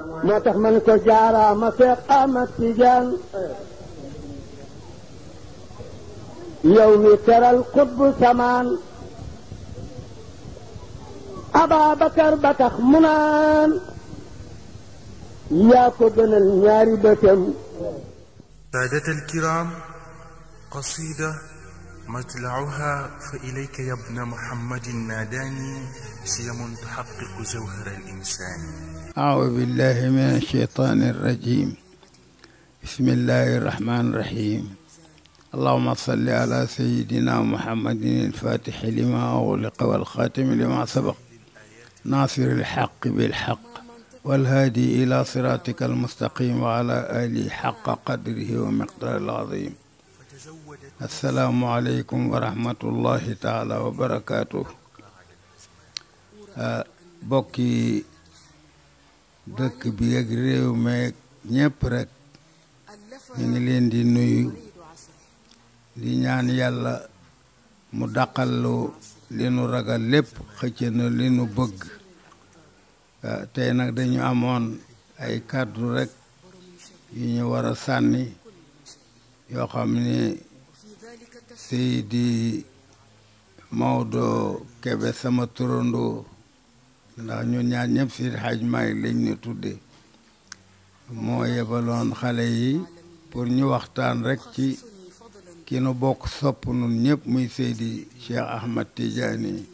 moo tax man ko jaaraama Seex Ahmad Tijaan yow mi teral xutbu samaan Ababakar ba tax mu naan yaa ko gënal ñaari bëtam. سادة الكرام، قصيدة مطلعها فإليك يا ابن محمد ناداني سيم تحقق جوهر الإنسان. أعوذ بالله من الشيطان الرجيم. بسم الله الرحمن الرحيم. اللهم صل على سيدنا محمد الفاتح لما أغلق والخاتم لما سبق ناصر الحق بالحق والهادي إلى صراطك المستقيم وعلى آله حق قدره ومقدار العظيم. السلام عليكم ورحمة الله تعالى وبركاته. bokki dëkk bi ak réew meeg ñépp rek ñu ngi leen di nuyu di ñaan yàlla mu dàqallu li nu ragal lépp xëcc na li nu bëgg. tey nag dañu amoon ay kàddu rek yu ñu war a sànni yoo xam ni Seydi Maodo Kebe sama turandoo ndax ñun ñaar ñëpp Seydi Hadj Malick lañ ñu tudde moo yebaloon xale yi pour ñu waxtaan rek ci ki nu bokk sopp nun ñëpp muy Seydi Cheikh Ahmad Tidiane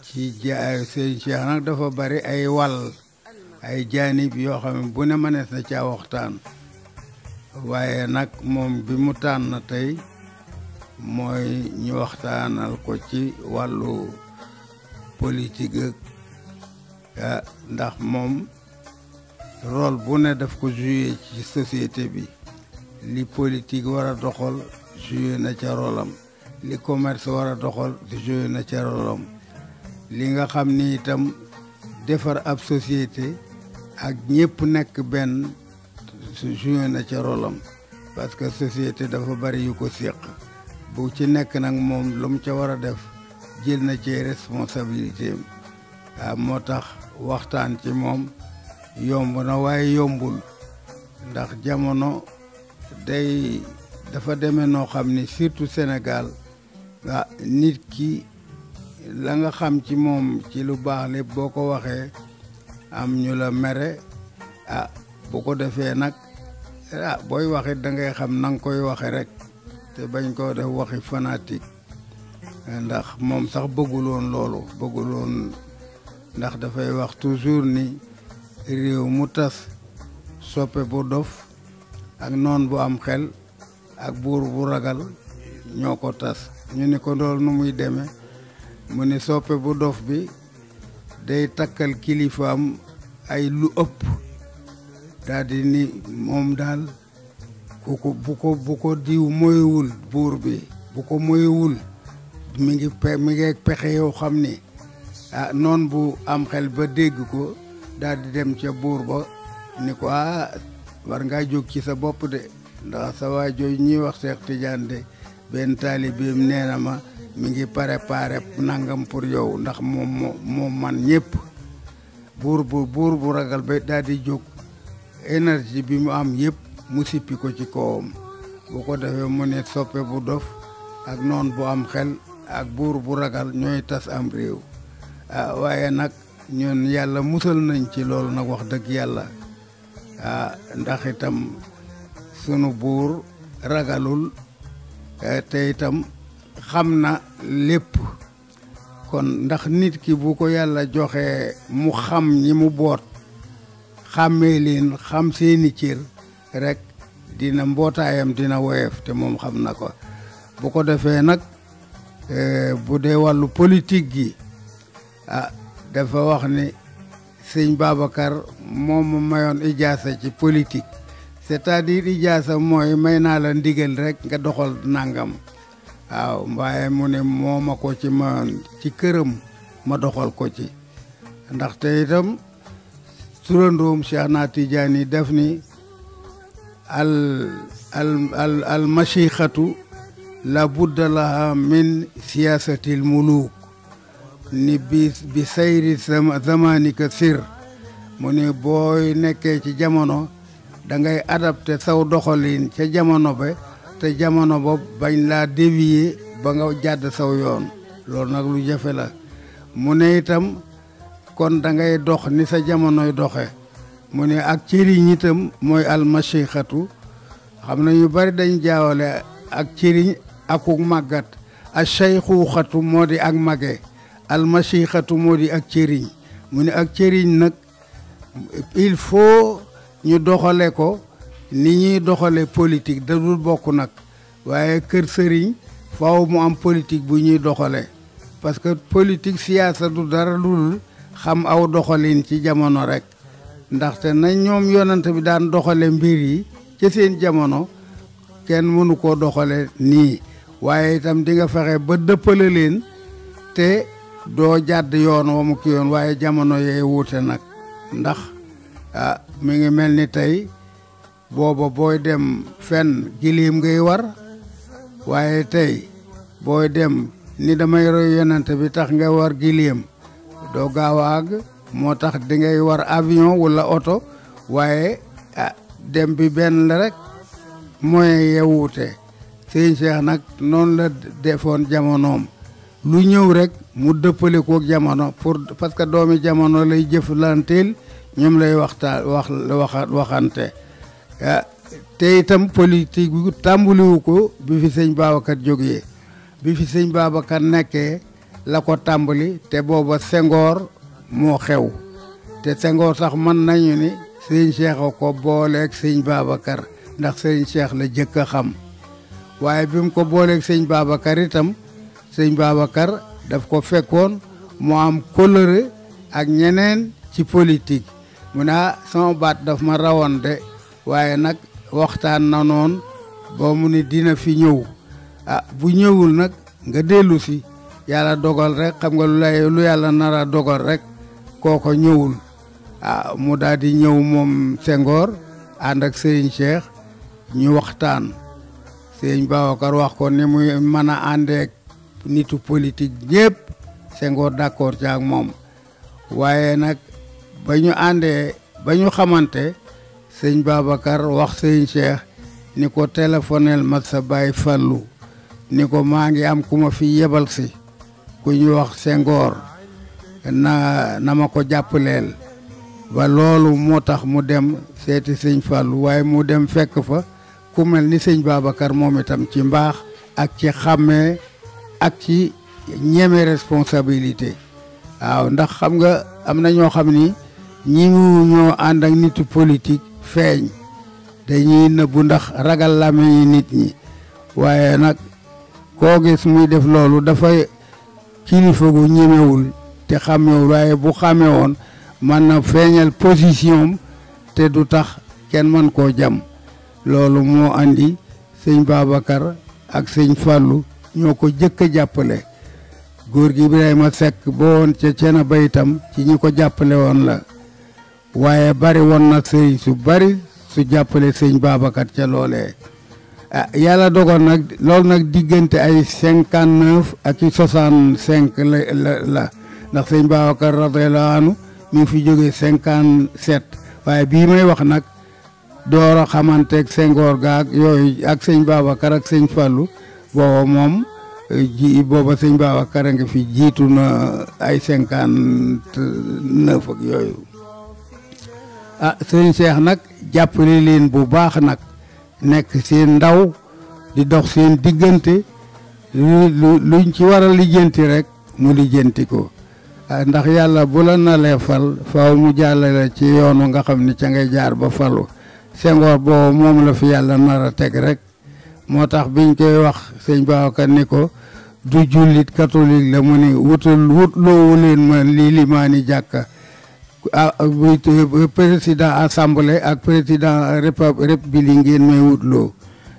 ci jaay Seydi Cheikh nag dafa bari ay wàll ay jaanib yoo xam ne bu ne mënees na caa waxtaan waaye nag moom bi mu tànn tey mooy ñu waxtaanal ko ci wàllu politique ak ndax moom rôle bu ne daf ko joué ci société bi li politique war a doxal joué na ca rôlam li commerce war a doxal joué na ca rôlam li nga xam ni itam defar ab société ak ñëpp nekk benn joué na ca rôlam parce que société dafa bari yu ko séq bu ci nekk nag moom lu mu ca war a def jël na ci responsabilité am moo tax waxtaan ci moom yomb na waaye yombul ndax jamono dafa demee noo xam ni surtout Sénégal nit ki la nga xam ci moom ci lu baax lépp boo ko waxee am ñu la mere bu ko defee nag booy waxit da ngay xam na nga koy waxe rek te bañ koo def waxi fanatique ndax moom sax bëgguloon loolu bëgguloon ndax dafay wax toujours ni réew mu tas soppe bu dof ak noon bu am xel ak buur bu ragal ñoo ko tas ñu ni ko loolu nu muy demee mu ni soppe bu dof bi day takkal kilifaam ay lu ëpp daldi ni moom daal bu ko diw moywul buur bi bu ko moywul mi ngi pexe yoo xam ni noon bu am xel ba dégg ko daldi dem ca buur ba ni ko war ngaa jóg ci sa bopp de ndax sa waa jooju ñuy wax Seex Tijaan de benn taalibeem nee na ma mi ngi préparé nangam pour yow ndax moom man ñëpp buur bu ragal ba daal di jóg énergie bi mu am yëpp mu sippi ko ci kawam bu ko defee mu ne soppe bu dof ak noon bu am xel ak buur bu ragal ñooy tas am réew waaye nag ñun yàlla musal nañ ci loolu nag wax dëgg yàlla ndax itam sunu buur ragalul te itam xam na lépp kon ndax nit ki bu ko yàlla joxee mu xam ñi mu boot xàmmee leen xam seeni cër rek dina mbootaayam dina woyof te moom xam na ko bu ko defee nag bu dee wàllu politique gi dafa wax ni sëñ Babacar moom ma mayoon ijaasa ci politique c'est-à-dire ijaasa mooy may naa la ndigal rek nga doxal nangam waaw waaye mu ne moo ma ko ci mayoon ci këram ma doxal ko ci ndaxte itam turandoom Cheikh na Tidiane yi def ni al machixatu la budda laha min siyaasatil muluk ni bi sayri zamanika sir mu ne booy nekkee ci jamono da ngay adapté saw doxalin ca jamono ba te jamono boobu bañ laa dévier ba nga jàdd saw yoon loolu nag lu jafe la mu ne itam kon da ngay dox ni sa jamonoy doxe mu ne ak cëriñ itam mooy almashixatu xam na ñu bari dañ jaawale ak cëriñ akuk màggat a sayxuuxatu moo di ak mage almashixatu moo di ak cëriñ mu ne ak cëriñ nag il faut ñu doxale ko ni ñuy doxale politique da dul bokk nag waaye kër sëriñ faaw mu am politique bu ñuy doxale parce que politique siyaasa du dara dul xam aw doxalin ci jamono rek ndaxte nañ ñoom yonent bi daan doxale mbir yi ci seen jamono kenn mënu koo doxale nii waaye itam di nga fexe ba dëppale leen te doo jàdd yoon wa mu ki yoon waaye jamono yee wuute nag ndax mi ngi mel ni tey booba booy dem fenn giléem ngay war waaye tey booy dem ni damay roy yonent bi tax nga war giléem doo gaaw a àgg moo tax di ngay war avion wala oto waaye dem bi benn la rek moyen yee wuute sëñ Cheikh nag noonu la defoon jamonoom lu ñëw rek mu dëppale kook jamono parce que doomi jamono lay jëflanteel ñoom lay waxante te itam politique bi tàmbaliwu ko bi fi sëñ Babacar jógee bi fi sëñ Babacar nekkee la ko tàmbali te booba Senghor moo xew te Senghor sax mën nañu ni sëñ Cheikh a ko booleeg sëñ Babacar ndax sëñ Cheikh la jëkk a xam waaye bi mu ko booleeg sëñ Babacar itam sëñ Babacar daf ko fekkoon mu am kóllëre ak ñeneen ci politique mu ne sama baat daf ma rawoon de waaye nag waxtaan na noon ba mu ni dina fi ñëw bu ñëwul nag nga dellu si yàlla dogal rek xam nga lu yàlla nara dogal rek kooko ñëwul mu daal di ñëw moom Senghor ànd ak sëñ Cheikh ñu waxtaan sëñ Babacar wax ko ni muy mën a àndeek nitu politique ñëpp Senghor d'accord ci ak moom waaye nag ba ñu àndee ba ñu xamante sëñ Babacar wax sëñ Cheikh ni ko téléphonel ma sa baay Fallu ni ko maa ngi am ku ma fi yebal si ku ñu wax Senghor na ma ko jàppaleel ba loolu moo tax mu dem seeti sëñ Fallu waaye mu dem fekk fa ku mel ni sëñ Babacar moom itam ci mbaax ak ci xàmmee ak ci ñeme responsabilité waaw ndax xam nga am na ñoo xam ni ñi mu ñoo ànd ak nitu politique feeñ dañuy nëbbu ndax ragal lame yi nit ñi waaye nag koo gis muy def loolu dafay kilifa gu ñemewul te xàmmewul waaye bu xàmme woon mën na feeñal position te du tax kenn mën koo jam loolu moo andi sëñ Babacar ak sëñ Fallou ñoo ko jëkk a jàppale góor gi Ibrahima Seck boo woon ca cena ba itam ci ñi ko jàppale woon la waaye bari woon na sëriñ su bari su jàppale sëñ Babacar ca loolee yàlla dogal nag loolu nag diggante ay 59 ak i 65 la ndax sëñ Babacar radiyallahu anhu mi ngi fi jógee 57 waaye bii may wax nag door a xamanteeg Senghor gaag yooyu ak sëñ Babacar ak sëñ Fallou booba moom booba sëñ Babacar a ngi fi jiitu na ay 59 ak yooyu sëñ Cheikh nag jàppale leen bu baax nag nekk seen ndaw di dox seen diggante luñ ci war a lijjanti rek mu lijjanti ko ndax yàlla bu la nalee fal faaw mu jàllale ci yoonu nga xam ni ca ngay jaar ba falu Senghor boobu moom la fi yàlla nar a teg rek moo tax biñ koy wax sëñ Babacar ni ko du jullit catholique la mu ni wutloowu leen ma lii limaani jàkka président assemblée ak président république ngeen may wutloo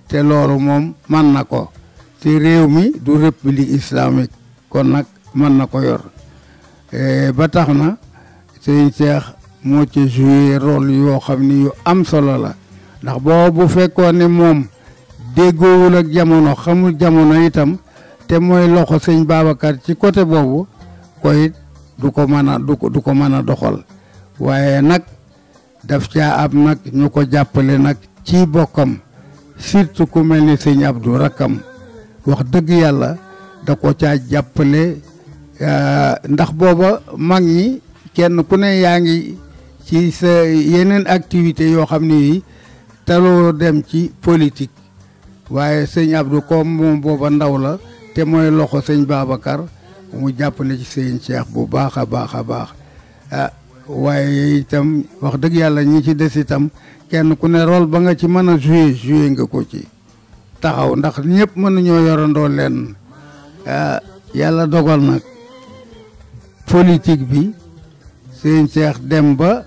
te loolu moom man na ko te réew mi du république islamique kon nag man na ko yor ba tax na sëñ Cheikh moo ci joué rôle yoo xam ni yu am solo la ndax boobu fekkoon ne moom déggoowul ak jamono xamul jamono itam te mooy loxo sëñ Babacar ci côté boobu koy du ko mën a doxal waaye nag daf caa am nag ñu ko jàppale nag ci bokkam surtout ku mel ni sëñ Abdou rakkam wax dëgg yàlla da ko caa jàppale ndax booba mag ñi kenn ku ne yaa ngi ci sa yeneen activité yoo xam ne yi taloo dem ci politique waaye sëñ Abdou comme moom booba ndaw la te mooy loxo sëñ Babacar mu jàppale ci sëñ Cheikh bu baax a baax a baax waaye itam wax dëgg yàlla ñi ci des itam kenn ku ne rôle ba nga ci mën a joué nga ko ci taxaw ndax ñëpp mënuñoo yorandoo leen yàlla dogal nag politique bi sëñ Cheikh dem ba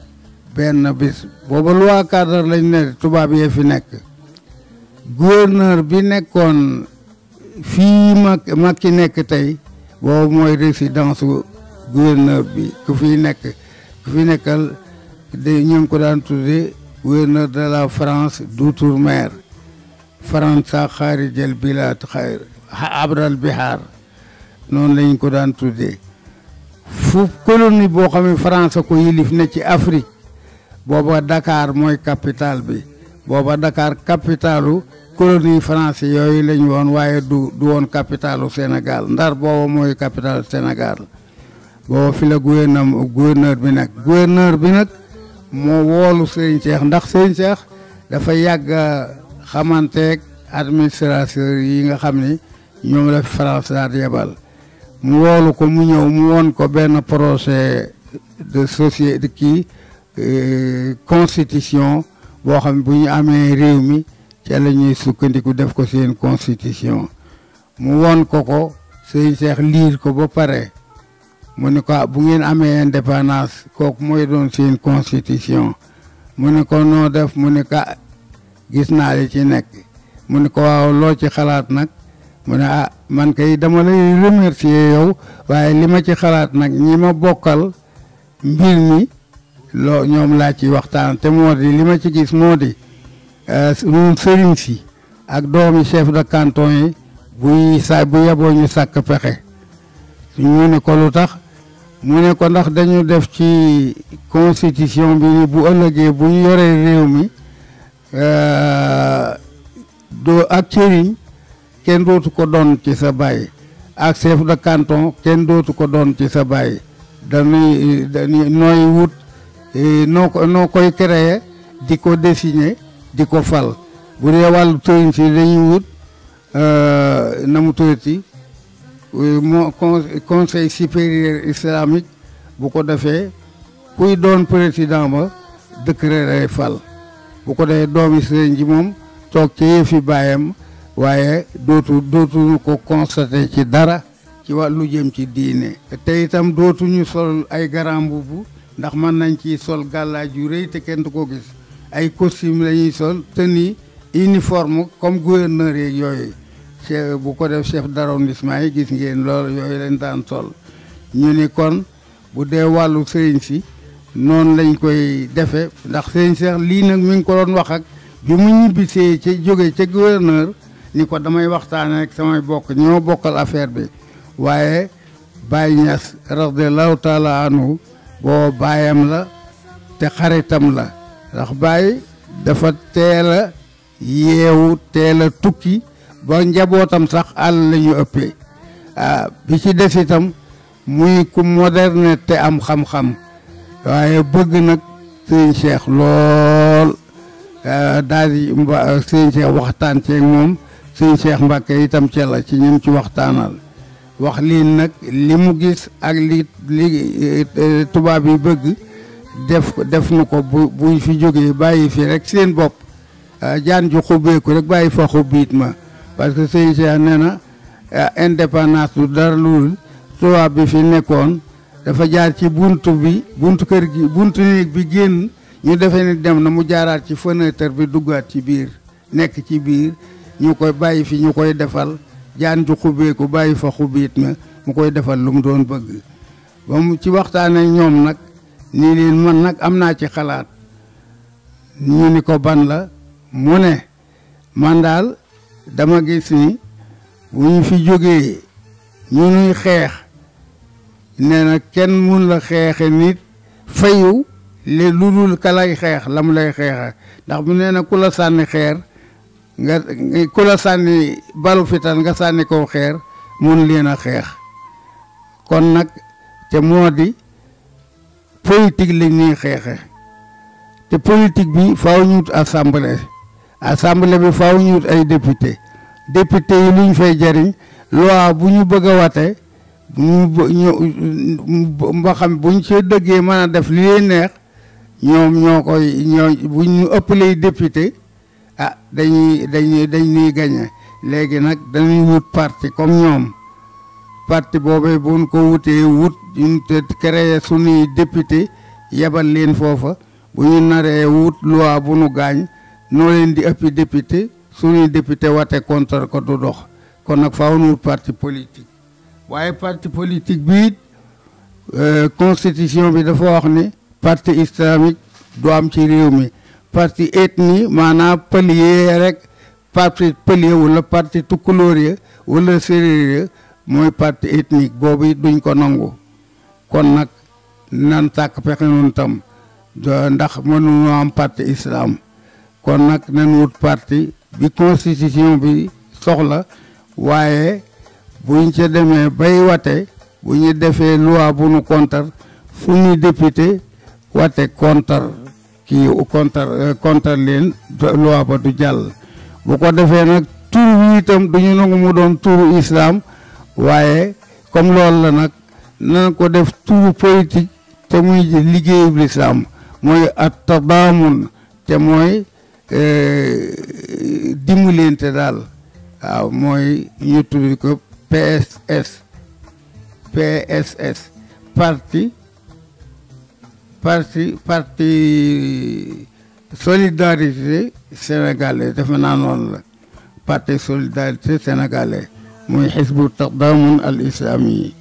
benn bis booba loi cadre lañ ne tubaab yee fi nekk gouverneur bi nekkoon fii Macky nekk tey boobu mooy résidence gouverneur bi ku fi nekkal de ñu ngi ko daan tudde gouverneur de la France d'outre-mer Faransa xaarijal bilaad abral bihar noonu lañ ko daan tuddee fu colonie boo xam ne France ko yilif ne ci Afrique booba Dakar mooy capitale bi booba Dakar capitalu colonie français yooyu lañ woon waaye du woon capitalu Sénégal Ndar booba mooy capitalu Sénégal booba fi la gouverneur bi nekk gouverneur bi nag moo woolu Sëriñ Cheikh ndax Sëriñ Cheikh dafa yàgg xamanteeg administrateur yi nga xam ni ñoom la France daal yebal mu woolu ko mu ñëw mu woon ko benn projet de société kii constitution boo xam ne bu ñu amee réew mi ca la ñuy sukkandiku def ko seen constitution mu woon ko Sëriñ Cheikh liir ko ba pare mu ne ko bu ngeen amee indépendance kooku mooy doon seen constitution mu ne ko noo def mu ne ko gis naa li ci nekk mu ne ko waaw loo ci xalaat nag mu ne man kay dama lay remercier yow waaye li ma ci xalaat nag ñi ma bokkal mbir mi loo ñoom laa ci waxtaan te moo di li ma ci gis moo di ñun sëriñ si ak doomi chef de canton yi bu yeboo ñu sàkk pexe ñu ne ko lu tax mu ne ko ndax dañu def ci constitution bi ni bu ëllëgee bu ñu yoree réew mi doo ak cëriñ kenn dootu ko doon ci sa baay ak chef de canton kenn dootu ko doon ci sa baay dañuy nooy wut noo koy créer di ko désigner di ko fal bu dee wàllu sëriñ si dañuy wut na mu tuddati moo conseil supérieur islamique bu ko defee kuy doon président ba décret lay fal bu ko defee doomi sëriñ ji moom toog ci yëfi baayam waaye dootuñu ko constaté ci dara ci wàllu jëm ci diine te itam dootuñu sol ay garam mbubu ndax mën nañ ci sol gàllaaj yu rëy te kenn du ko gis ay costume la ñuy sol tenue uniforme comme gouverneur yeeg yooyu bu ko def chef d'arrondissement yi gis ngeen loolu yooyu leen daan sol ñu ni kon bu dee wàllu sëriñ si noonu lañ koy defe ndax sëriñ Cheikh lii nag mi ngi ko doon wax ak bi mu ñibbisee ci jóge ca gouverneur ni ko damay waxtaane rek samay bokk ñoo bokkal affaire bi waaye Baye Niass radiyallahu taala anhu boo baayam la te xaritam la ndax Baye dafa teel a yeewu teel a tukki ba njabootam sax àll la ñu ëppee bi ci des itam muy ku moderne te am xam-xam waaye bëgg nag sëñ Cheikh lool daal di sëñ Cheikh waxtaan ceeg moom sëñ Cheikh Mbacke itam ca la ci ñim ci waxtaanal wax lii nag li mu gis ak li tubaab yi bëgg def nu ko buñ fi jógee bàyyi fi rek seen bopp jaan ju xubbeeku rek bàyyi fa xubbiit ma parce que sëñ Cheikh nee na indépendance du dara lu tubaab bi fi nekkoon dafa jaar ci buntu kër gi buntu néeg bi génn ñu defee ni dem na mu jaaraat ci fenêtre bi duggaat ci biir nekk ci biir ñu koy bàyyi fi ñu koy defal jaan ju xubbeeku bàyyi fa xubbiit ma mu koy defal lu mu doon bëgg ba mu ci waxtaane ñoom nag nii leen man nag am naa ci xalaat ñu ni ko ban la mu ne man daal dama gis ni bu ñu fi jógee ñu xeex nee na kenn mun la xeexe nit fayu li lu dul ka lay xeex la mu lay xeexe ndax mu nee na ku la sànni xeer nga ku la sànni balu fital nga sànni ko xeer mun leen a xeex kon nag te moo di politique lañ ñuy xeexe te politique bi faaw ñu wut assemblée bi faaw ñu wut ay député yi luñ fay jariñ loi bu ñu bëgg a wate ba xam buñ ci dëggee mën a def li leen neex ñoo buñ ñu ëppalee député dañuy gagné léegi nag dañuy wut parti comme ñoom parti boobee buñ ko wutee ñu te créé suñuy député yebal leen foofa bu ñu naree wut loi bu nu gaañ noo leen di ëppi député suñuy député wate contre ko du dox kon nag faaw nu wut parti politique waaye parti politique bi constitution bi dafa wax ni parti islamique du am ci réew mi parti ethnie maanaam pëlier rek parti pëlier wala parti tukkulóor ya wala séeréer ya mooy parti ethnique boobu duñ ko nangu kon nag nan tàkk pexe nun tam ndax mënuñoo am parti islam kon nag nan wut parti bi constitution bi soxla waaye buñ ca demee bay wate bu ñu defee loi bu nu contre suñuy député wate contre leen loi ba du jàll bu ko defee nag tur wi itam duñu nangu mu doon turu islam waaye comme loolu la nag nan ko def turu politique te muy liggéeyub lislaam mooy at tadaamun te mooy dimbalante daal waaw mooy ñu tuddi ko PSS parti solidarité sénégalais defe naa noonu la parti solidarité sénégalais muy xisbu tadaamun al islami yi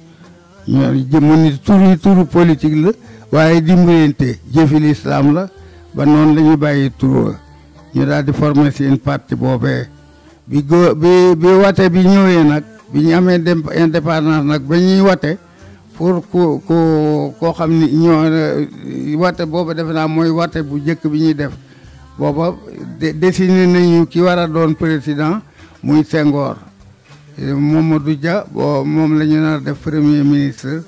ñoo jëmon ni turu politique la waaye dimbalante jëfi lislaam la ba noonu la ñu bàyyi turu ñu daal di former seen parti boobee bi wate bi ñëwee nag bi ñu amee indépendance nag ba ñuy wate pour koo xam ni ñoo wate booba defe naa mooy wate bu njëkk bi ñuy def booba désigné nañu ki war a doon président muy Senghor Mamadou Dia moom la ñu nar def premier ministre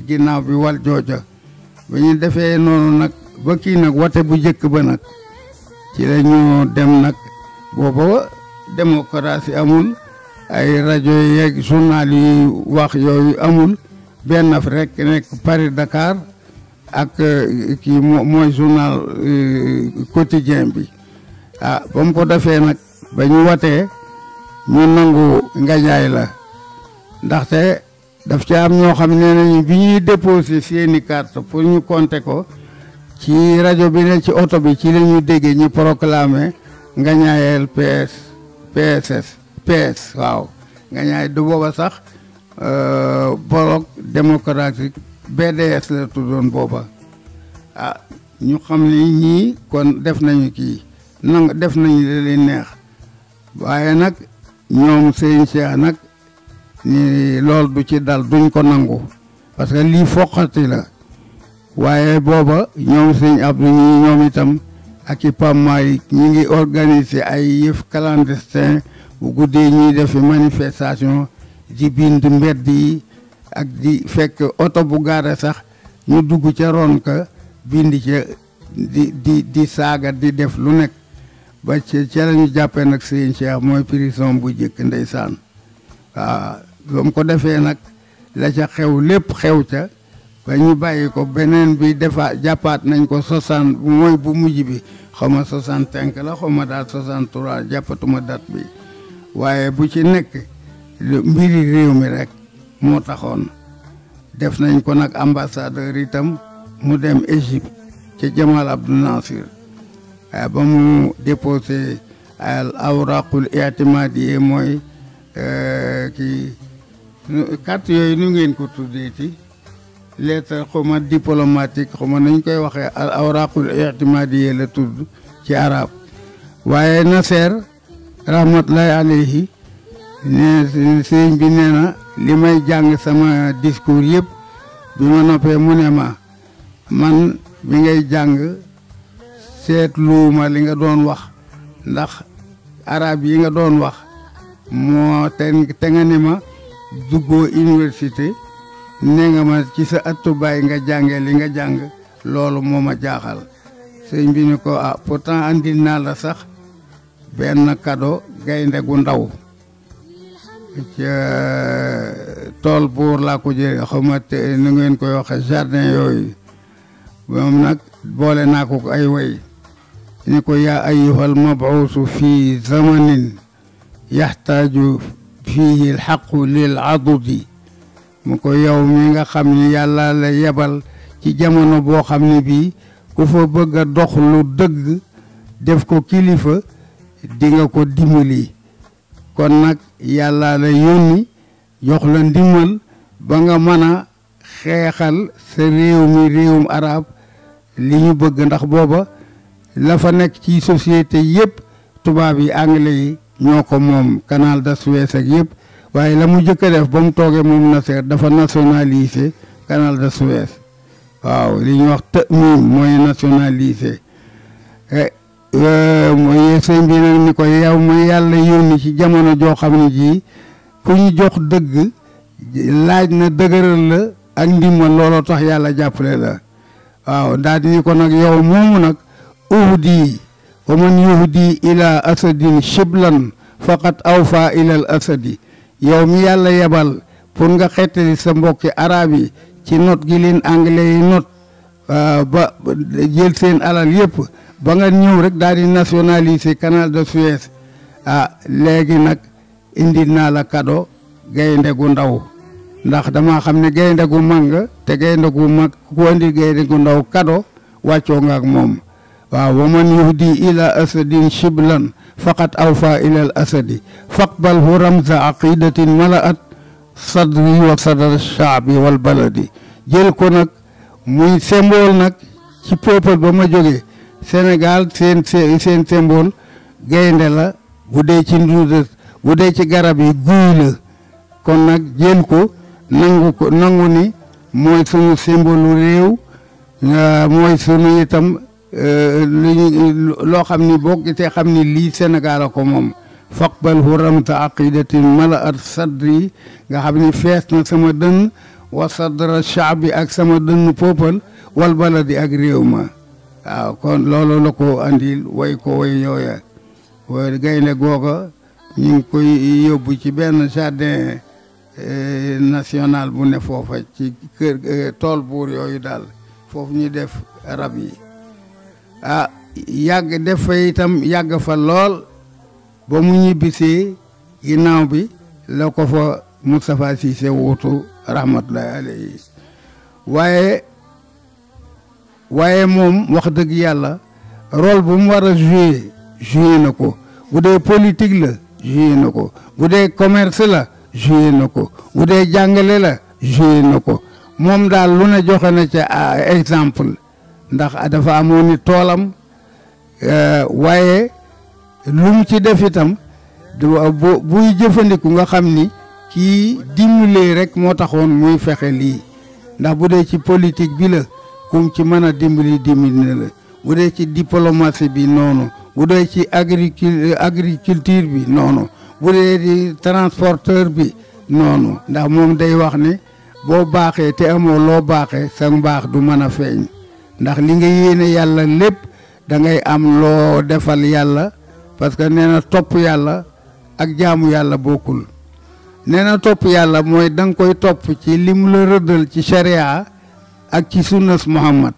ginnaaw bi wal jooja ba ñu defee noonu nag ba kii nag wate bu njëkk ba nag ci la ñu dem nag booba démocratie amul ay rajo yeeg journal yi wax yooyu amul benn af rek nekk Paris Dakar ak kii mooy journal quotidien bi ba mu ko defee nag ba ñu watee ñu nangu ngañaay la ndaxte daf ci am ñoo xam ne nañu bi ñuy déposé seeni carte pour ñu compter ko ci rajo bi ne ci oto bi ci la ñu déggee ñu proclamé ngañaayel PS waaw ngañaay du booba sax bloc démocratique BDS la tuddoon booba ñu xam ni ñii kon def nañu kii def nañu li leen neex waaye nag ñoom sëñ Cheikh nag ni loolu du ci dal duñ ko nangu parce que lii foqati la waaye booba ñoom sëñ Abdou ñi ñoom itam ak i pamma yi ñi ngi organiser ay yëf clandestin bu guddee ñuy defi manifestation di bind mbedd yi ak di fekk oto bu gaare sax ñu dugg ca ron ka bind ca di saaga di def lu nekk ba ca la ñu jàppee nag sëñ Cheikh mooy prison bu jëkk ndeysaan waaw ba mu ko defee nag la ca xew lépp xew ca ba ñu bàyyi ko beneen bi jàppaat nañ ko 60 mooy bu mujj bi xaw ma 65 la xaw ma daal 63 jàppatuma date bi waaye bu ci nekk mbiri réew mi rek moo taxoon def nañ ko nag ambassadeur itam mu dem Égypte ca Jamal Abdou Nasir waaye ba mu déposé al awraqul i'timadiye mooy kii carte yooyu nu ngeen ko tuddeeti lettre xawma diplomatique xawma nañ koy waxee al awraqul i'timadiye la tudd ci arab waaye Nasser rahmatullahi alayhi ne sëñ bi nee na li may jàng sama discours yëpp bi ma noppee mu ne ma man bi ngay jàng seetluuma li nga doon wax ndax arab yi nga doon wax moo te nga ne ma duggoo université ne nga ma ci sa ëttu baay nga jàngee li nga jàng loolu moo ma jaaxal sëñ bi ni ko pourtant andil naa la sax benn cadeau gaynde gu ndaw ca tool buur laa ko jëlee xawma nu ngeen koy waxe jardin yooyu moom nag boole naa ko ay way ni ko yaa ayyuhal mabuusu fi zamanin yaxtaaju fihi alxaqu lil adudi mu ko yow mi nga xam ni yàlla la yebal ci jamono boo xam ne bii ku fa bëgg a dox lu dëgg def ko kilifa di nga ko dimbali kon nag yàlla la yónni jox la ndimbal ba nga mën a xeexal sa réew mi réewum arab li ñu bëgg ndax booba la fa nekk ci société yëpp tubaab yi anglais yi ñoo ko moom canal de Suez ak yëpp waaye la mu jëkk a def ba mu toogee moom Nasser dafa nationaliser canal de Suez waaw li ñuy wax ta'mim mooy nationaliser mooy sëñ bi nag ni ko yow ma yàlla yónni ci jamono joo xam ne jii ku ñu jox dëgg laaj na dëgëral la ak ndimbal looloo tax yàlla jàppale la waaw daal di ni ko nag yow moomu nag uhdi wa man yuhdi ila asadin shiblan faqat awfa ilal asadi yow mi yàlla yebal pour nga xettali sa mbokki arab yi ci not gi leen anglais yi not ba jël seen alal yëpp ba nga ñëw rek daal di nationaliser canal de Suez léegi nag indi naa la cadeau gaynde gu ndaw ndax dama xam ne gaynde gu mag nga te gaynde gu mag ku indi gaynde gu ndaw cadeau wàccoo nga ak moom waaw wa man yuhdi ila asadin shiblan faqat awfa ila al asadi faqbalhu ramza aqidatin malaat sadri wa sadar shaabi wal baladi jël ko nag muy symbole nag ci peuple ba ma jógee Sénégal seen symbole gaynde la bu dee ci nduudat bu dee ci garab yi guy la kon nag jël ko nangu ni mooy sunu symbole réew mooy sunu itam loo xam ni boo gisee xam ni lii Sénégal a ko moom faqbalhu ramta aqidatin malaat sadri nga xam ni fees na sama dënn wa sadra shaabi ak sama dënn peuple wal baladi ak réew ma waaw kon loolu la ko andil way ko way yooya way gaynde googa ñu ngi koy yóbbu ci benn jardin national bu ne foofa ci kër tool buur yooyu daal foofu ñu def rab yi yàgg def fa itam yàgg fa lool ba mu ñibbisee ginnaaw bi la ko fa Moustapha Cissé wuutu rahmatullahi alayhi waaye moom wax dëgg yàlla rôle bu mu war a joué na ko bu dee politique la joué na ko bu dee commerce la joué na ko bu dee jàngale la joué na ko moom daal lu ne joxe na ca exemple ndax dafa amoon ni toolam waaye lu mu ci def itam buy jëfandiku nga xam ni kii dimbalee rek moo taxoon muy fexe lii ndax bu dee ci politique bi la kum ci mën a dimbali na la bu dee ci diplomatie bi noonu bu dee ci agriculture bi noonu bu dee di transporteur bi noonu ndax moom day wax ne boo baaxee te amoo loo baaxee sa mbaax du mën a feeñ ndax li nga yéene yàlla lépp da ngay am loo defal yàlla parce que nee na topp yàlla ak jaamu yàlla bokkul nee na topp yàlla mooy da nga koy topp ci li mu la rëddal ci sharia ak ci sunnas Muhammad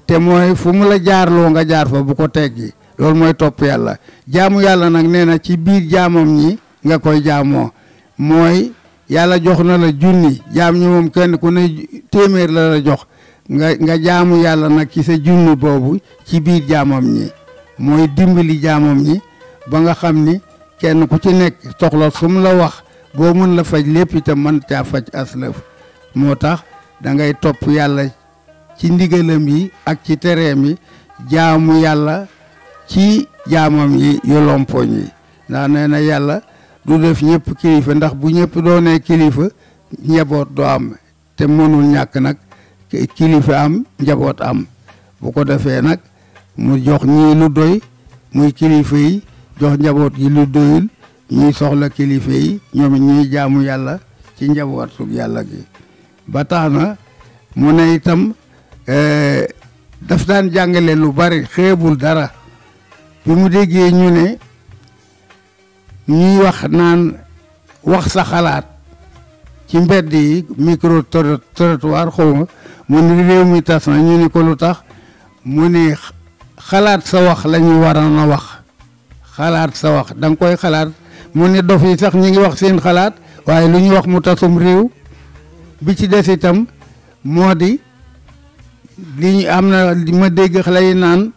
te mooy fu mu la jaarloo nga jaar fa bu ko teggi loolu mooy topp yàlla jaamu yàlla nag nee na ci biir jaamam ñi nga koy jaamoo mooy yàlla jox na la junni jaam ñi moom kenn ku ne téeméer la la jox nga jaamu yàlla nag ci sa junni boobu ci biir jaamam ñi mooy dimbali jaamam ñi ba nga xam ni kenn ku ci nekk soxla su mu la wax boo mën la faj lépp itam mën caa faj aslëf moo tax da ngay topp yàlla ci ndigalam yi ak ci tereem yi jaamu yàlla ci jaamam yi yu lompoñ yi ndax nee na yàlla du def ñëpp kilifa ndax bu ñëpp doonee kilifa njaboot doo am te mënul ñàkk nag kilifa am njaboot am bu ko defee nag mu jox ñii lu doy muy kilifa yi jox njaboot yi lu doyul ñuy soxla kilifa yi ñoom ñuy jaamu yàlla ci njabootu yàlla gi ba tax na mu ne itam daf daan jàngale lu bari xeebul dara bi mu déggee ñu ne ñuy wax naan wax sa xalaat ci mbedd yi micro trottoir xawma mu ne réew mi tas na ñu ni ko lu tax mu ne xalaat sa wax la ñu waroon a wax xalaat sa wax da nga koy xalaat mu ne dof yi sax ñi ngi wax seen xalaat waaye lu ñu wax mu tasum réew bi ci des itam moo di li am na ma dégg xale yi naan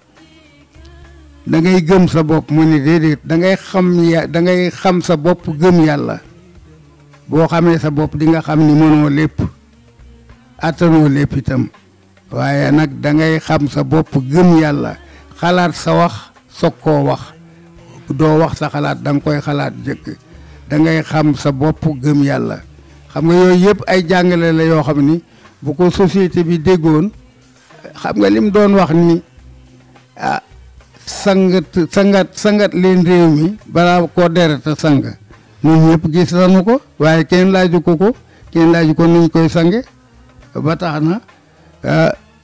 da ngay gëm sa bopp mu ne déedéet da ngay xam sa bopp gëm yàlla boo xamee sa bopp di nga xam ni mënoo lépp attanoo lépp itam waaye nag da ngay xam sa bopp gëm yàlla xalaat sa wax soog koo wax doo wax sa xalaat da nga koy xalaat jëkk da ngay xam sa bopp gëm yàlla xam nga yooyu yëpp ay jàngale la yoo xam ni bu ko société bi déggoon xam nga lim doon wax ni ah sangat leen réew mi balaa koo dereta sang ñun ñëpp gis nañu ko waaye kenn laaju ko kenn laaju ko nuñ koy sange ba tax na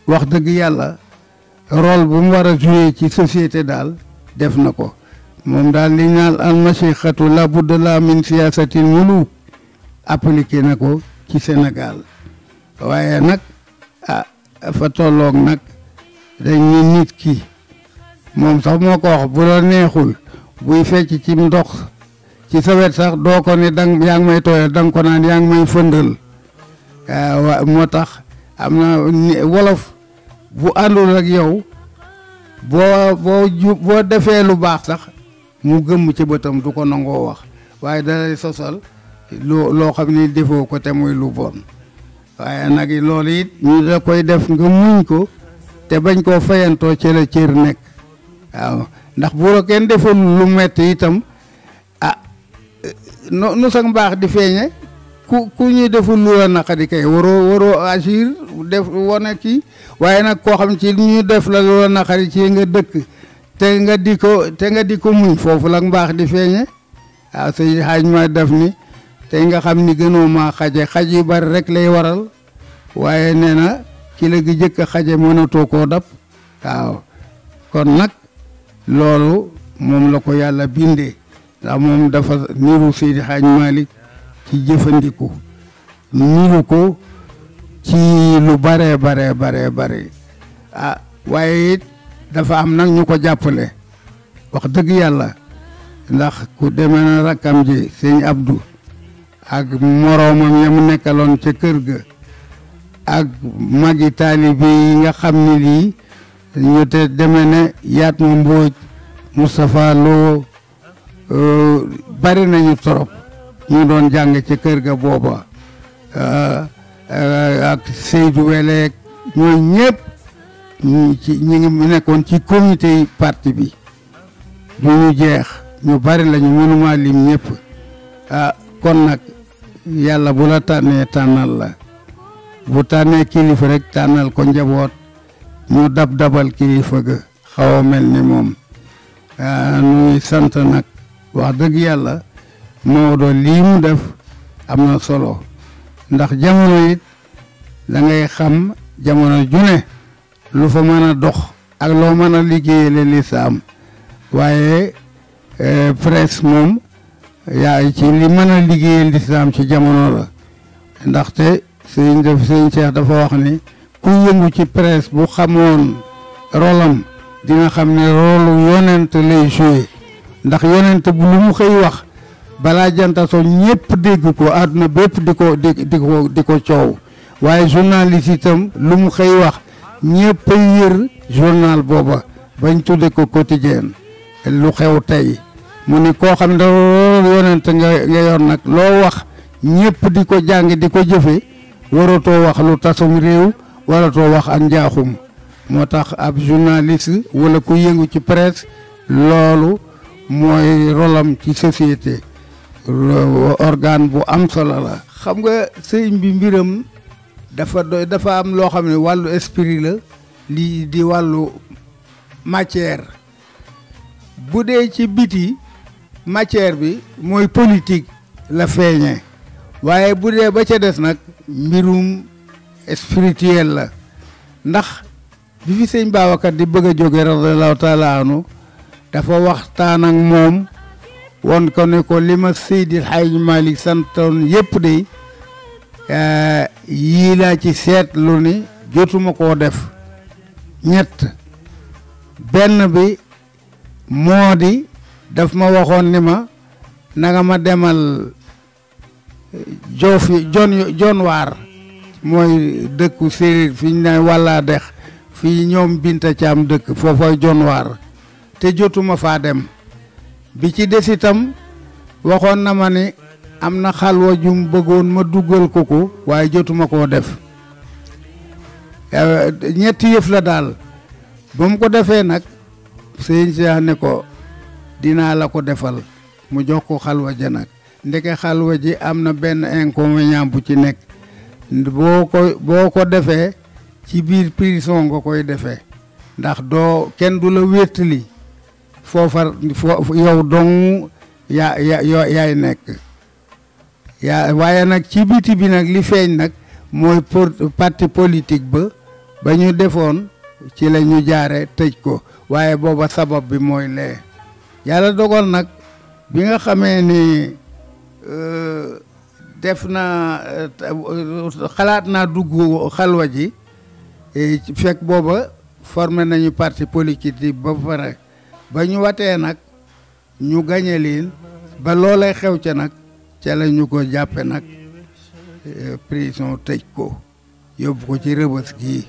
wax dëgg yàlla rôle bu mu war a jouer ci société daal def na ko moom daal li naan al mashixatu la budda la min siyaasatil muluk appliqué na ko ci Sénégal waaye nag fa tolloog nag dañ ni nit ki moom sax moo ko wax bu la neexul buy fecc ci ndox ci sa wet sax doo ko ne dang yaa ngi may tooyal danga ko naan yaa ngi may fëndal moo tax am na wolof bu àndul ak yow boo defee lu baax sax mu gëmm ci bëtam du ko nangoo wax waaye dalay sosal loo xam ni defoo ko te muy lu bon waaye nag loolu it ñu da koy def nga muñ ko te bañ koo fayantoo ci la cër nekk waaw ndax bu la kenn deful lu metti itam nu sax mbaax di feeñe ku ñuy deful lu la naqadi kay waroo agir def wane kii waaye nag koo xam ci ñu def la lu la naqadi ci nga dëkk te nga di ko muñ foofu la mbaax di feeñe waaw say xaaj ma def ni tey nga xam ni gënoo maa xaje xaj yu bari rek lay waral waaye nee na ki la gi jëkk a xaje mënatoo koo dab waaw kon nag loolu moom la ko yàlla bindee ndax moom dafa niru Seydi Hadj Malick ci jëfandiku niru ko ci lu bare waaye it dafa am nag ñu ko jàppale wax dëgg yàlla ndax ku demee na rakkam ji sëñ Abdou ak moroomam ya mu nekkaloon ca kër ga ak magi taalibe yi nga xam ni lii ñu te deme ne yaat ma Mbóoj Moustapha Lo bari nañu torop ñu doon jàng ca kër ga booba ak Seydou Weleek ñooy ñëpp ñi ngi nekkoon ci comité parti bi du ñu jeex ñu bari lañu mënuma lim ñëpp kon nag yàlla bu la tànnee tànnal la bu tànnee kilifa rek tànnal ko njaboot ñu dabal kilifa ga xaw a mel ni moom nuy sant nag wax dëgg yàlla Maodo lii mu def am na solo ndax jamono it da ngay xam jamono june lu fa mën a dox ak loo mën a liggéeyale lislaam waaye presse moom yaa ci li mën a liggéeyal lislaam ci jamono la ndaxte sëñ Cheikh dafa wax ni ku yëngu ci presse bu xamoon rolam dina xam ne rolu yonent lay joué ndax yonent bu lu mu xëy wax balaa janta so ñëpp dégg ko àdduna bépp di ko coow waaye journaliste itam lu mu xëy wax ñëpp a yër journal booba bañ tudde ko quotidien lu xew tey mu ni koo xam ne loolu yonent nga yor nag loo wax ñëpp di ko jàng di ko jëfe waratoo wax lu tasum réew waratoo wax ak njaaxum moo tax ab journaliste wala ku yëngu ci presse loolu mooy rolam ci société organe bu am solo la xam nga sëñ bi mbiram dafa am loo xam ne wàllu esprit la lii di wàllu matière bu dee ci biti matière bi mooy politique la feeñee waaye bu dee ba ca des nag mbirum spirituel la ndax bi fi sëñ Babacar di bëgg a jóge radiyallahu taala anu dafa waxtaan ak moom won ko ne ko li ma Seydil Hadji Malick santoon yépp de yii laa ci seetlu ni jotuma koo def ñett benn bi moo di daf ma waxoon ni ma nanga ma demal jonwaar mooy dëkku séeréer fi ñu ne walla dex fii ñoom Binta Caam dëkk foofooy jonwaar te jotuma faa dem bi ci des itam waxoon na ma ni am na xalwa jum bëggoon ma duggal ko waaye jotuma koo def ñetti yëf la daal ba mu ko defee nag sëñ Cheikh ne ko dinaa la ko defal mu jox ko xalwa ja nag ndeke xalwa ji am na benn inconvénient bu ci nekk boo ko defee ci biir prison nga koy defee ndax doo kenn du la wéttali foofa yow dong yaay nekk waaye nag ci biti bi nag li feeñ nag mooy parti politique ba ñu defoon ci la ñu jaare tëj ko waaye booba sabab bi mooy lee yàlla dogal nag bi nga xamee ni def na xalaat naa dugg xalwa ji fekk booba formé nañu parti politique ba pare ba ñu watee nag ñu gañe leen ba loolay xew ca nag ca la ñu ko jàppe nag prison tëj ko yóbbu ko ci Rëbës gii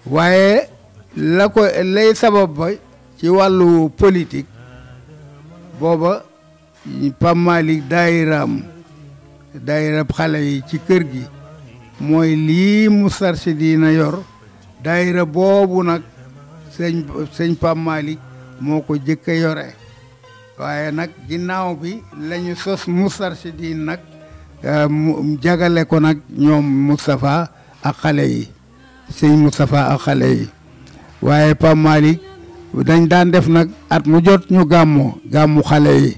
waaye la ko lay sabab ba ci wàllu politique booba Pape Malick daayira xale yi ci kër gi mooy lii Moustarchidina yor daayira boobu nag sëñ Pape Malick moo ko jëkk a yore waaye nag ginnaaw bi lañu sos Moustarchidine nag jagale ko nag ñoom Moustapha ak xale yi sëñ Moustapha ak xale yi waaye Pape Malick dañ daan def nag at mu jot ñu gàmmu xale yi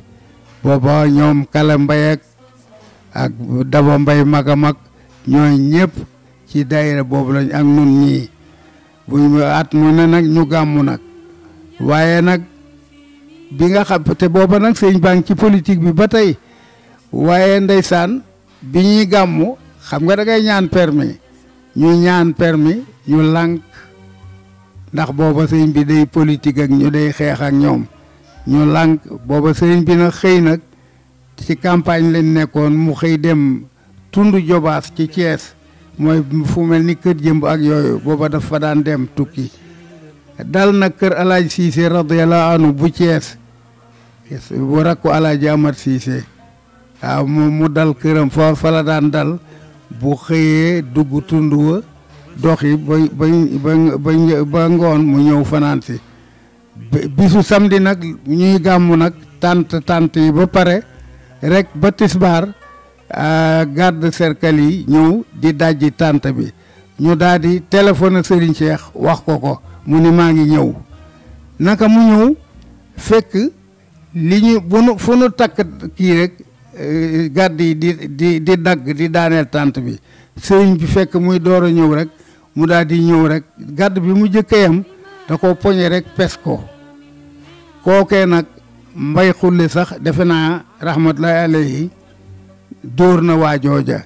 booba ñoom Kala Mbay ak Daba Mbay mag a mag ñooy ñëpp ci daayira boobu lañ ak nun ñii bu at mu ne nag ñu gàmmu nag waaye nag bi nga xam te booba nag sëñ baa ngi ci politique bi ba tey waaye ndeysaan bi ñuy gàmmu xam nga da ngay ñaan permis ñu lànk ndax booba sëñ bi day politique ak ñu day xeex ak ñoom ñu lànk booba sëñ bi nag xëy nag ci campagne lañ nekkoon mu xëy dem tund Jobaas ci Thiès mooy fu mel ni kër jëmb ak yooyu booba dafa daan dem tukki dal nag kër Alaaji Siise radiyallahu anhu bu Thiès bu rakku Alaaji Amar Siise waaw mu dal këram fa la daan dal bu xëyee dugg tund wa doxi ba ngoon mu ñëw fanaan si bisu samedi nag ñuy gàmmu nag tant yi ba pare rek ba tisbaar garde cercle yi ñëw di dajji tant bi ñu daal di téléphone Serigne Cheikh wax ko mu ni maa ngi ñëw naka mu ñëw fekk li ñu fu nu takk kii rek garde yi di dagg di daaneel tant bi sëriñ bi fekk muy door a ñëw rek mu daal di ñëw rek garde bi mu jëkkayam da ko poñe rek pes ko kookee nag mbay xulle sax defe naa rahmatullahi alayhi dóor na waa jooja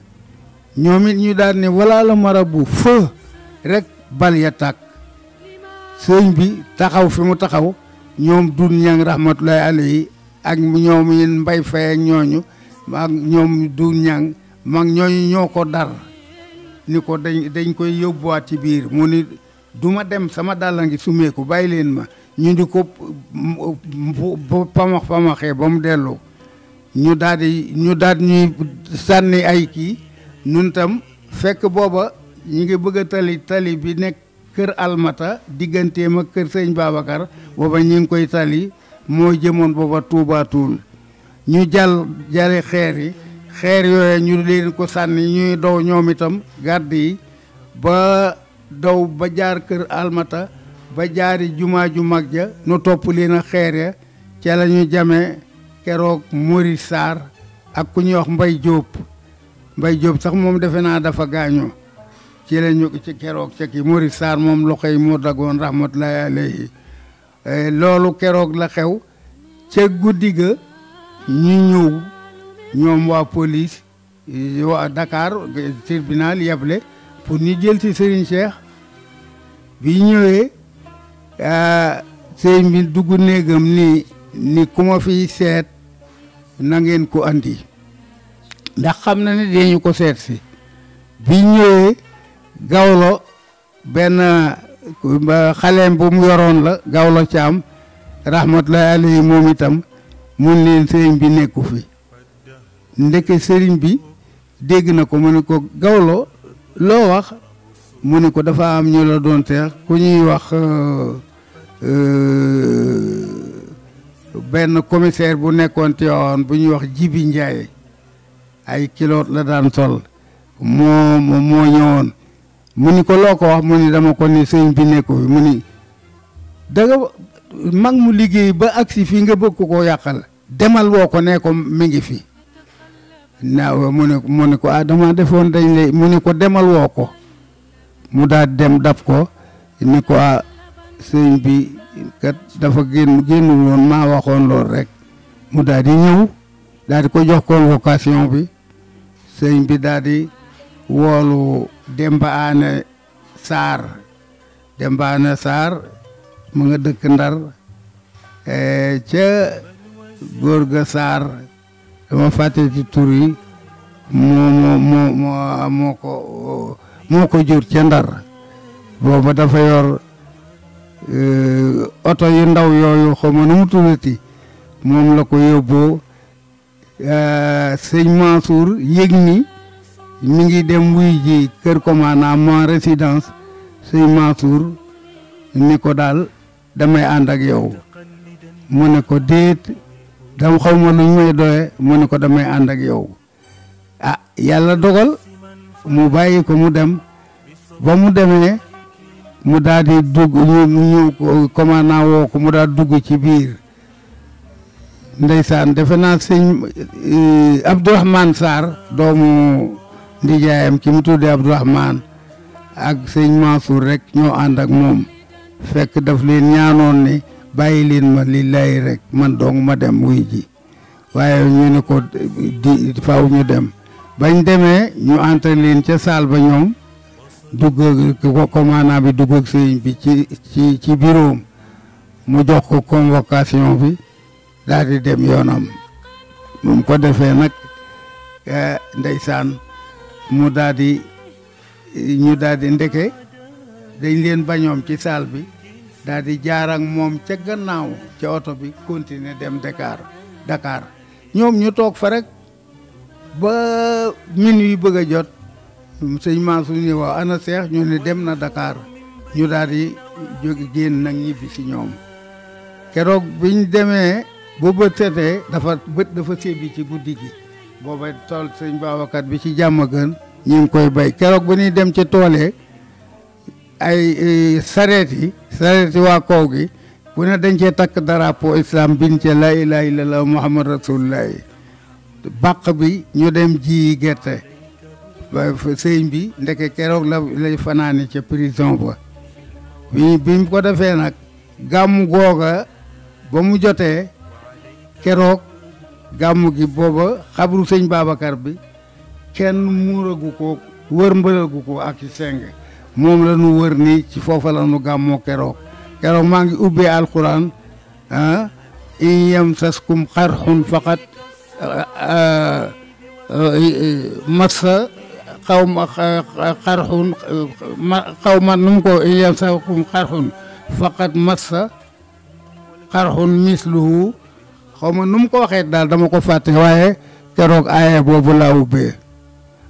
ñoom it ñu daal ne walla la marabu feu rek bal ya tàkk sëñ bi taxaw fi mu taxaw ñoom dun ñang rahmatullahi alayhi ak ñoom yin mbay fay ak ñooñu ak ñoom dun ñang mag ñooñu ñoo ko dar ni ko dañ koy yóbbuwaat ci biir mu ni duma dem sama dàlla ngi sumeeku bàyyi leen ma ñu di ko pamaxee ba mu dellu ñu daal ñuy sànni ay kii nun tam fekk booba ñu ngi bëgg a tali bi nekk kër Almata digganteem ak kër sëñ Babacar booba ñu ngi koy tali moo jëmoon booba Touba Toul ñu jale xeer yooyu ñu leen ko sànni ñuy dow ñoom itam garde yi ba daw ba jaar kër almata ba jaari jumaa ju mag ja nu topp leen a xeer ya ca la ñu jamee keroog Mori Sarr ak ku ñuy wax Mbay Jóob sax moom defe naa dafa gaañoo ci la ñu ci keroog ca ki Mori Sarr moom loxo yi moo dagoon rahmatullahi alayhi loolu keroog la xew ca guddi ga ñu ñëw ñoom waa police waa Dakar tribunal yeble pour ñu jël ci Serigne Cheikh bi ñëwee sëñ bi dugg néegam ni ku ma fiy seet na ngeen ko andi ndax xam na ne dañu ko seet si bi ñëwee gawlo benn xaleem bu mu yoroon la gawlo Caam rahmatullahi alayhi moom itam mun leen sëriñ bi nekku fi ndeke sëriñ bi dégg na ko mu ne ko gawlo loo wax mu ne ko dafa am ñu la doon teex ku ñuy wax benn commissaire bu nekkoon Tiwaawan bu ñuy wax Jibi Njaay ay kiloot la daan sol moo ñëwoon mu ni ko loo ko wax mu ni dama ko ni sëñ bi nekku fi mu ni danga mag mu liggéey ba agsi fii nga bëgg koo yàqal demal woo ko ne ko mi ngi fi naaw mu ne ko dama defoon dañ lay mu ni ko demal woo ko mu daal dem dab ko ni ko sëñ bi kat dafa génnul woon maa waxoon lool rek mu daal di ñëw daal di ko jox convocation bi sëñ bi daal di woolu Demba Aane Sarr mu nga dëkk Ndar ca góor ga Sarr dama fàtte ci tur yi moo ko jur ca Ndar booba dafa yor oto yu ndaw yooyu xaw ma nu mu tuddati moom la ko yóbboo sëñ Mansour yëg ni mi ngi dem wuy ji kër commandant mon résidence sëñ Mansour ni ko daal damay ànd ak yow mu ne ko déet dam xaw ma luñ may doye mu ne ko damay ànd ak yow yàlla dogal mu bàyyi ko mu dem ba mu demee mu daal di dugg ñu commandant woo ko mu daal dugg ci biir ndeysaan defe naa sëñ Abdourahmane Sarr doomu ndijaayam ki mu tuddee Abdourahmane ak sëñ Mansour rek ñoo ànd ak moom fekk daf leen ñaanoon ne bàyyi leen ma lillahi rek man dong ma dem wuy ji waaye ñu ne ko di faaw ñu dem bañ demee ñu entre leen ca saal ba ñoom dugg ko commandant bi dugg ak sëñ bi ci bureau mu jox ko convocation bi daal di dem yoonam mu ko defee nag ndeysaan mu daal di ñu daal di ndeke dañ leen bañoom ci saal bi daal di jaar ak moom ca gannaaw ca oto bi continuer dem Dakar ñoom ñu toog fa rek ba minuit bëgg a jot sëñ Mansour ni waaw ana Seex ñu ne dem na Dakar ñu daal di jóge génn nag ñibbi si ñoom keroog biñ demee bu bët setee dafa sébi ci guddi gi booba tool sëñ Babacar bi ci jàmm gën ñu ngi koy bay keroog bu ñuy dem ci toolee ay sareet yi waa kaw gi bu ne dañ cee takk drapeau islam bin ca la ilaha illallah muhammad rasulullah bàq bi ñu dem ji gerte sëñ bi ndeke keroog lay fanaani ca prison ba bi mu ko defee nag gàmmu googa ba mu jotee keroog gàmmu gi booba xabru sëñ Babacar bi kenn muuragu ko wër mbëragu ko ak ci seng moom la ñu wër nii ci foofa la ñu gàmmoo keroog maa ngi ubbee alquran in yamsaskum qarhun faqat massa xawma nu mu ko in yamsaskum qarhun faqat massa qarhun misluhu xawma nu mu ko waxee daal dama ko fàtte waaye keroog aaya boobu laa ubbee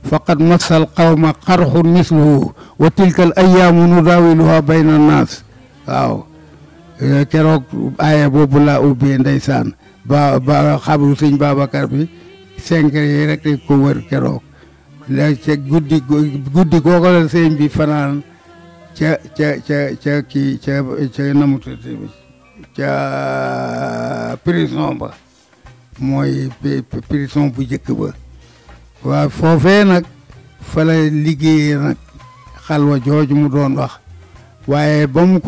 faqad massal qawma qarhun misluhu wa tilkal ayyaamu nudaawiluhaa bayna naas waaw keroog aaya boobu laa ubbee ndeysaan ba xabru sëñ Babacar bi 5 yi rek ko wër keroog léegi ca guddi googu la sëñ bi fanaan ca kii ca namutati ca prison ba mooy prison bu njëkk ba waaw foofee nag fa la liggéeyee nag xalwa jooju mu doon wax waaye ba mu ko